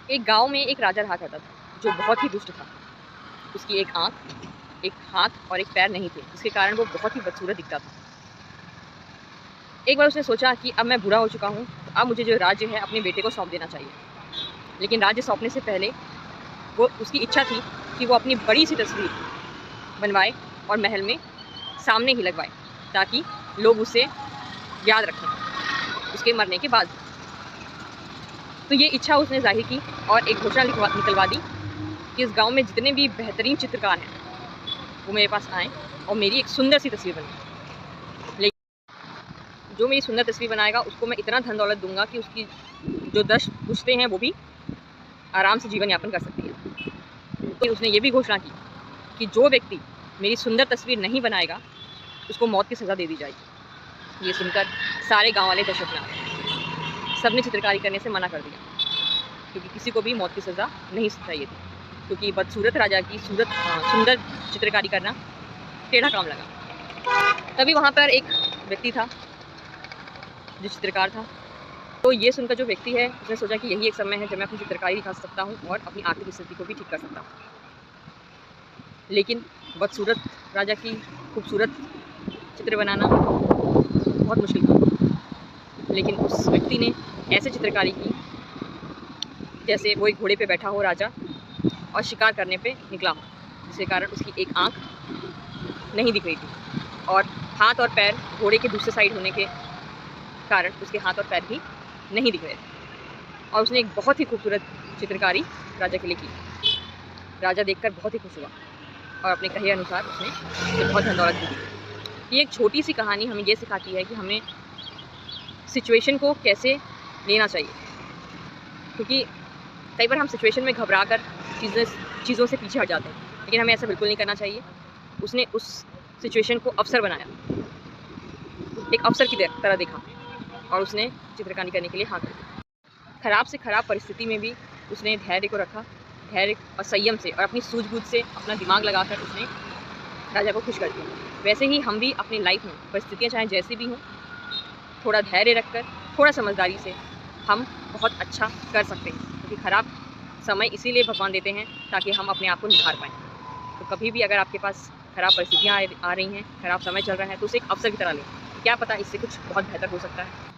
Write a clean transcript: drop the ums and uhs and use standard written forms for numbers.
एक गाँव में एक राजा रहा करता था, जो बहुत ही दुष्ट था। उसकी एक आँख, एक हाथ और एक पैर नहीं थे, जिसके कारण वो बहुत ही बदसूरत दिखता था। एक बार उसने सोचा कि अब मैं बूढ़ा हो चुका हूँ, तो अब मुझे जो राज्य है अपने बेटे को सौंप देना चाहिए। लेकिन राज्य सौंपने से पहले वो उसकी इच्छा थी कि वो अपनी बड़ी-सी तस्वीर बनवाए और महल में सामने ही लगवाए, ताकि लोग उसे याद रखें, उसके मरने के बाद। तो ये इच्छा उसने ज़ाहिर की और एक घोषणा निकलवा दी कि इस गाँव में जितने भी बेहतरीन चित्रकार हैं, वो मेरे पास आएँ और मेरी एक सुंदर सी तस्वीर बनाएँ। लेकिन जो मेरी सुंदर तस्वीर बनाएगा, उसको मैं इतना धन दौलत दूँगा कि उसकी जो 10 पुश्तें हैं, वो भी आराम से जीवन यापन कर सकती हैं। तो उसने ये भी घोषणा की कि जो व्यक्ति मेरी सुंदर तस्वीर नहीं बनाएगा, उसको मौत की सज़ा दे दी जाएगी। ये सुनकर सारे गाँव वाले दहशत में आ गए। सबने चित्रकारी करने से मना कर दिया, क्योंकि किसी को भी मौत की सज़ा नहीं चाहिए थी, क्योंकि बदसूरत राजा की सुंदर चित्रकारी करना टेढ़ा काम लगा। तभी वहाँ पर एक व्यक्ति था, जो चित्रकार था। तो ये सुनकर जो व्यक्ति है, उसने सोचा कि यही एक समय है जब मैं अपनी चित्रकारी दिखा सकता हूँ और अपनी आर्थिक स्थिति को भी ठीक कर सकता हूँ। लेकिन बदसूरत राजा की खूबसूरत चित्र बनाना बहुत मुश्किल था। लेकिन उस व्यक्ति ने ऐसे चित्रकारी की जैसे वो एक घोड़े पे बैठा हो राजा और शिकार करने पे निकला हो, जिसके कारण उसकी एक आँख नहीं दिख रही थी और हाथ और पैर घोड़े के दूसरे साइड होने के कारण उसके हाथ और पैर भी नहीं दिख रहे थे। और उसने एक बहुत ही खूबसूरत चित्रकारी राजा के लिए की। राजा देखकर बहुत ही खुश हुआ और अपने कहे अनुसार उसने उसे बहुत धन दौलत भी दी। ये एक छोटी सी कहानी हमें ये सिखाती है कि हमें सिचुएशन को कैसे लेना चाहिए, क्योंकि कई बार हम सिचुएशन में घबरा कर चीज़ों से पीछे हट जाते हैं, लेकिन हमें ऐसा बिल्कुल नहीं करना चाहिए। उसने उस सिचुएशन को अवसर बनाया, एक अवसर की तरह देखा और उसने चित्रकारी करने के लिए हाँ कर दी। खराब से खराब परिस्थिति में भी उसने धैर्य को रखा, धैर्य और संयम से और अपनी सूझबूझ से अपना दिमाग लगाकर उसने राजा को खुश कर दिया। वैसे ही हम भी अपनी लाइफ में परिस्थितियाँ चाहे जैसी भी हों, थोड़ा धैर्य रखकर, थोड़ा समझदारी से हम बहुत अच्छा कर सकते हैं, क्योंकि खराब समय इसीलिए भगवान देते हैं ताकि हम अपने आप को निखार पाएँ। तो कभी भी अगर आपके पास खराब परिस्थितियाँ आ रही हैं, खराब समय चल रहा है, तो उसे एक अवसर की तरह लें। क्या पता इससे कुछ बहुत बेहतर हो सकता है।